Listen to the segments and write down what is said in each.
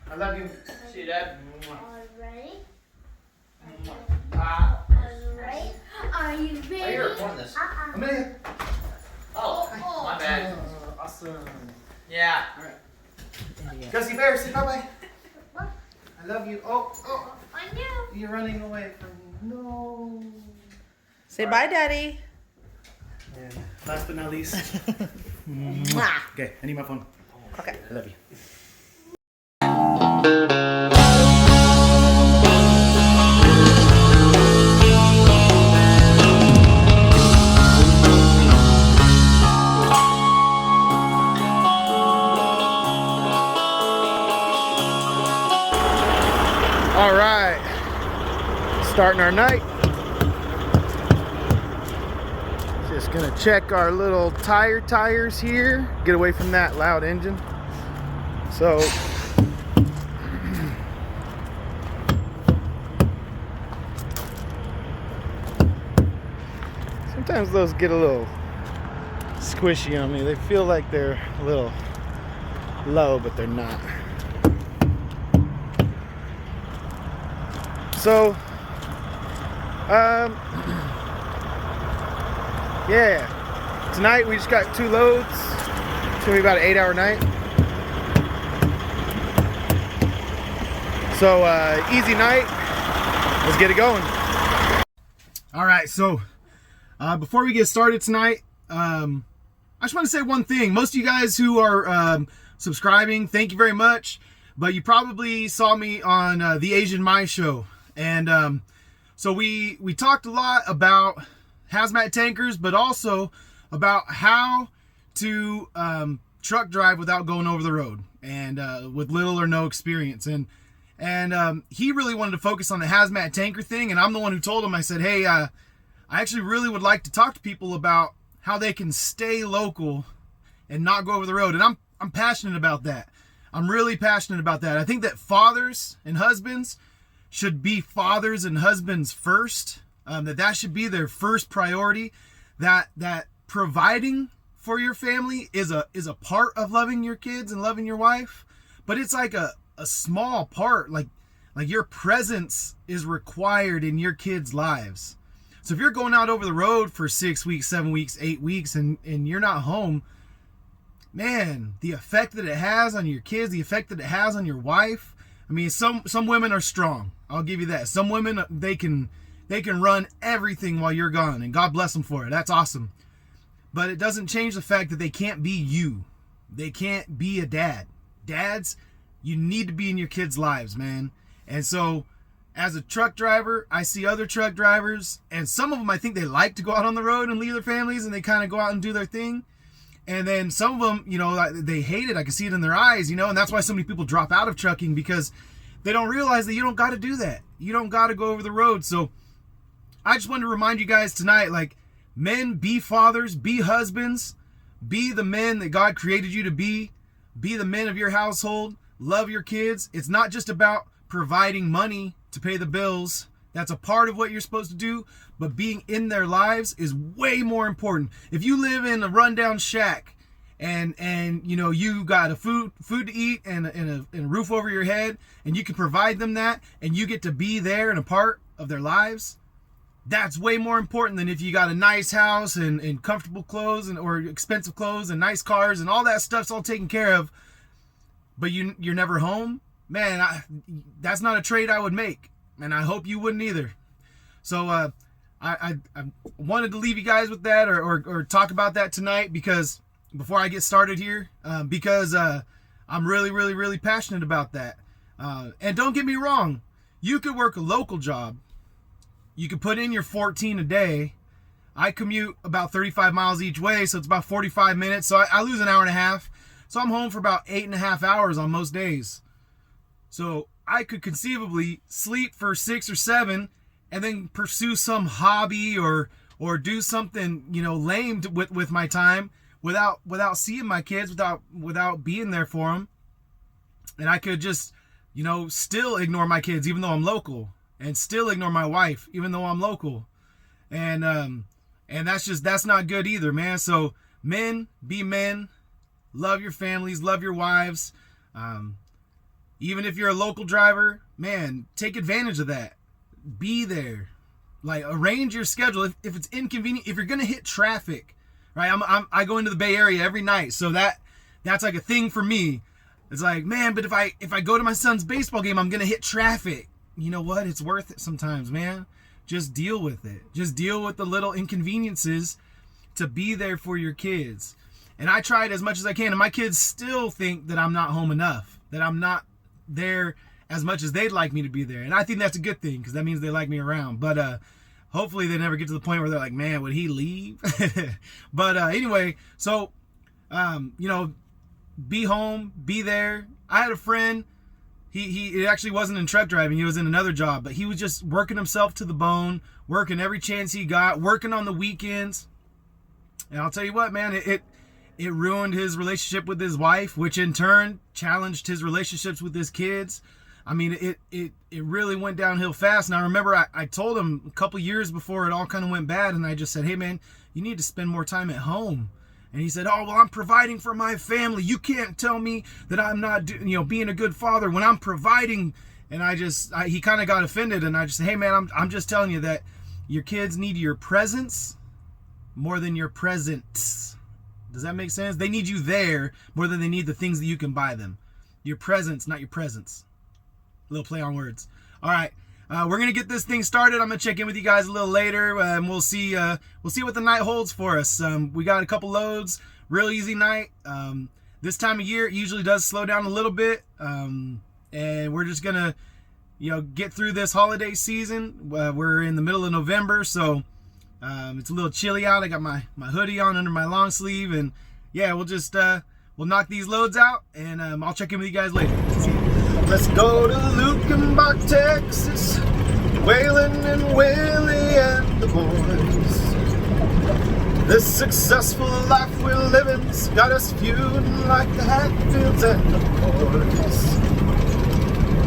I love you. See you, Dad. Ready? Ready? Are you ready? Oh, you're recording this. Amelia. Oh, my bad. Awesome. Yeah. All right. Gussie Bear, say bye-bye. I love you. Oh. I know. You're running away from me. No. Say bye, Daddy. And last but not least. Okay, I need my phone. Okay. I love you. All right, starting our night. Just gonna check our little tires here. Get away from that loud engine. So, sometimes those get a little squishy on me. They feel like they're a little low, but they're not. So, yeah, tonight we just got 2 loads. It's gonna be about an 8-hour night. So, easy night. Let's get it going. All right, so before we get started tonight, I just want to say one thing. Most of you guys who are subscribing, thank you very much. But you probably saw me on the Asian My Show. And so we talked a lot about hazmat tankers, but also about how to truck drive without going over the road and with little or no experience. And he really wanted to focus on the hazmat tanker thing, and I'm the one who told him. I said, hey, I actually really would like to talk to people about how they can stay local and not go over the road. And I'm passionate about that. I'm really passionate about that. I think that fathers and husbands should be fathers and husbands first. That should be their first priority. That providing for your family is a part of loving your kids and loving your wife, but it's like a small part. Like your presence is required in your kids' lives. So if you're going out over the road for 6 weeks, 7 weeks, 8 weeks, and you're not home, man, the effect that it has on your kids, the effect that it has on your wife. I mean, some women are strong. I'll give you that. Some women, they can run everything while you're gone, and God bless them for it. That's awesome. But it doesn't change the fact that they can't be you. They can't be a dad. Dads, you need to be in your kids' lives, man. And so, as a truck driver, I see other truck drivers, and some of them, I think they like to go out on the road and leave their families, and they kind of go out and do their thing. And then some of them, they hate it. I can see it in their eyes, and that's why so many people drop out of trucking, because they don't realize that you don't got to do that. You don't got to go over the road. So I just wanted to remind you guys tonight, like, men, be fathers, be husbands, be the men that God created you to be the men of your household, love your kids. It's not just about providing money to pay the bills. That's a part of what you're supposed to do, but being in their lives is way more important. If you live in a rundown shack and you got a food to eat and a roof over your head, and you can provide them that, and you get to be there and a part of their lives, that's way more important than if you got a nice house and comfortable clothes or expensive clothes and nice cars and all that stuff's all taken care of, but you're never home. Man, that's not a trade I would make. And I hope you wouldn't either. So I wanted to leave you guys with that or talk about that tonight, because before I get started here, because I'm really, really, really passionate about that. And don't get me wrong, you could work a local job. You could put in your 14 a day. I commute about 35 miles each way, so it's about 45 minutes. So I lose an hour and a half. So I'm home for about 8.5 hours on most days. So I could conceivably sleep for 6 or 7 and then pursue some hobby or do something, lame with my time without seeing my kids, without being there for them. And I could just, still ignore my kids even though I'm local, and still ignore my wife even though I'm local. And that's not good either, man. So men, be men, love your families, love your wives. Even if you're a local driver, man, take advantage of that. Be there. Like, arrange your schedule. If it's inconvenient, if you're going to hit traffic, right? I go into the Bay Area every night, so that's like a thing for me. It's like, man, but if I go to my son's baseball game, I'm going to hit traffic. You know what? It's worth it sometimes, man. Just deal with it. Just deal with the little inconveniences to be there for your kids. And I tried as much as I can, and my kids still think that I'm not home enough, that I'm not there as much as they'd like me to be there. And I think that's a good thing, because that means they like me around. But hopefully they never get to the point where they're like, man, would he leave? But anyway, so, be home, be there. I had a friend, he actually wasn't in truck driving, he was in another job, but he was just working himself to the bone, working every chance he got, working on the weekends. And I'll tell you what, man, it ruined his relationship with his wife, which in turn challenged his relationships with his kids. I mean, it really went downhill fast. And I remember I told him a couple years before it all kind of went bad, and I just said, hey, man, you need to spend more time at home. And he said, oh, well, I'm providing for my family. You can't tell me that I'm not being a good father when I'm providing. And he kind of got offended. And I just said, hey, man, I'm just telling you that your kids need your presence more than your presents. Does that make sense? They need you there more than they need the things that you can buy them. Your presence, not your presents. A little play on words. All right, we're gonna get this thing started. I'm gonna check in with you guys a little later, and we'll see what the night holds for us. We got a couple loads. Real easy night. This time of year it usually does slow down a little bit, and we're just gonna get through this holiday season. We're in the middle of November, so it's a little chilly out. I got my hoodie on under my long sleeve, and yeah, we'll knock these loads out, and I'll check in with you guys later. Let's go to Lukenbach, Texas, Waylon and Willie and the boys. This successful life we're living's got us feuding like the Hatfields and the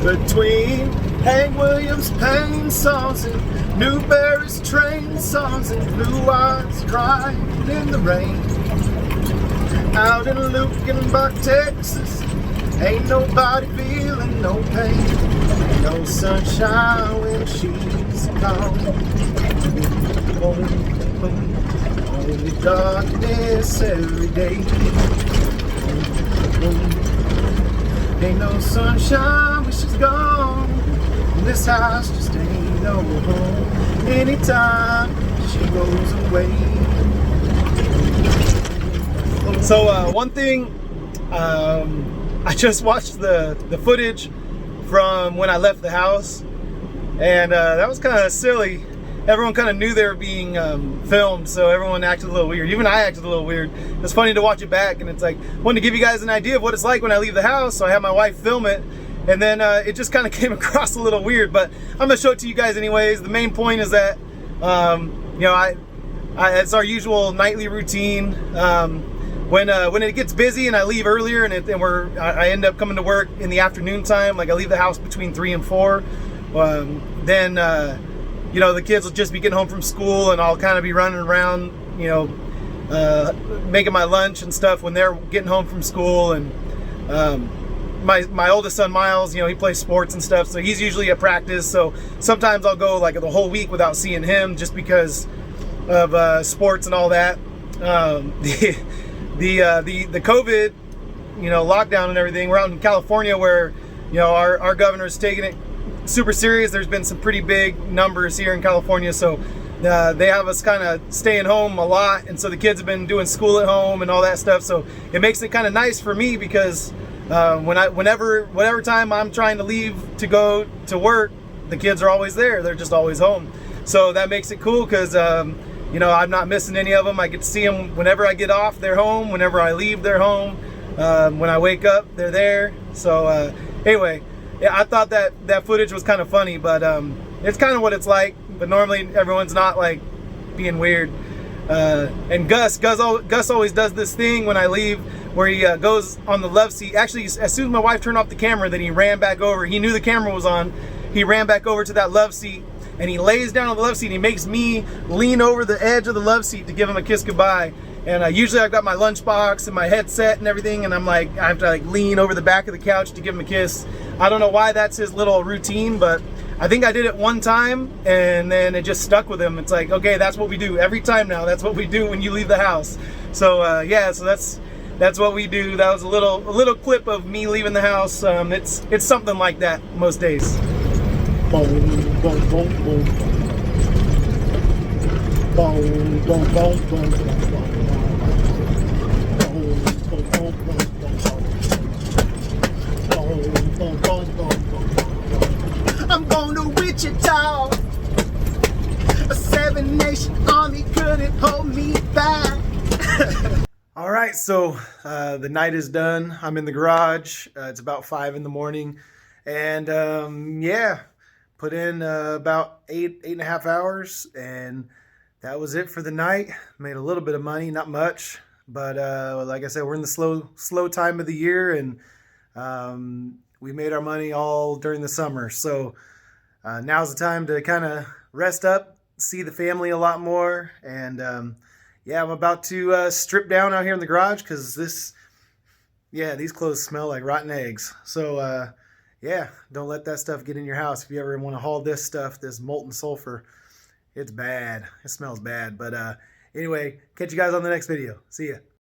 boys. Between Hank Williams' pain songs and Newberry's train songs and Blue Eyes crying in the rain. Out in Lukenbach, Texas, ain't nobody feeling no pain. No sunshine when she's gone. Only darkness every day. Ain't no sunshine when she's gone. This house just ain't no home. Anytime she goes away. So one thing, I just watched the footage from when I left the house, and that was kind of silly. Everyone kind of knew they were being filmed, so everyone acted a little weird. Even I acted a little weird. It's funny to watch it back, and it's like, I wanted to give you guys an idea of what it's like when I leave the house, so I had my wife film it, and then it just kind of came across a little weird, but I'm going to show it to you guys anyways. The main point is that, it's our usual nightly routine. When it gets busy and I leave earlier and I end up coming to work in the afternoon time, like I leave the house between 3 and 4, then the kids will just be getting home from school, and I'll kind of be running around, making my lunch and stuff when they're getting home from school. And my oldest son Miles, he plays sports and stuff, so he's usually at practice. So sometimes I'll go like the whole week without seeing him just because of sports and all that. The COVID, lockdown and everything. We're out in California where, our governor's taking it super serious. There's been some pretty big numbers here in California, so they have us kind of staying home a lot, and so the kids have been doing school at home and all that stuff. So it makes it kind of nice for me because whatever time I'm trying to leave to go to work, the kids are always there. They're just always home. So that makes it cool because I'm not missing any of them. I get to see them whenever I get off, they're home. Whenever I leave, they're home. When I wake up, they're there. So anyway, yeah, I thought that footage was kind of funny, but it's kind of what it's like. But normally everyone's not like being weird. And Gus always does this thing when I leave where he goes on the love seat. Actually, as soon as my wife turned off the camera, then he ran back over. He knew the camera was on. He ran back over to that love seat, and he lays down on the love seat, and he makes me lean over the edge of the love seat to give him a kiss goodbye. And usually I've got my lunchbox and my headset and everything, and I'm like, I have to like lean over the back of the couch to give him a kiss. I don't know why that's his little routine, but I think I did it one time and then it just stuck with him. It's like, okay, that's what we do every time now. That's what we do when you leave the house. So yeah, so that's what we do. That was a little clip of me leaving the house. It's something like that most days. Boom, boom, boom, boom. Boom, boom, boom, boom, boom. I'm going to Wichita. A 7-nation army couldn't hold me back. All right, so the night is done. I'm in the garage. It's about 5 in the morning. And yeah, put in about 8.5 hours. And that was it for the night. Made a little bit of money, not much. But like I said, we're in the slow time of the year. And we made our money all during the summer. So now's the time to kind of rest up, see the family a lot more. And yeah, I'm about to strip down out here in the garage because these clothes smell like rotten eggs. So yeah, don't let that stuff get in your house. If you ever want to haul this stuff, this molten sulfur, it's bad. It smells bad. But anyway, catch you guys on the next video. See ya.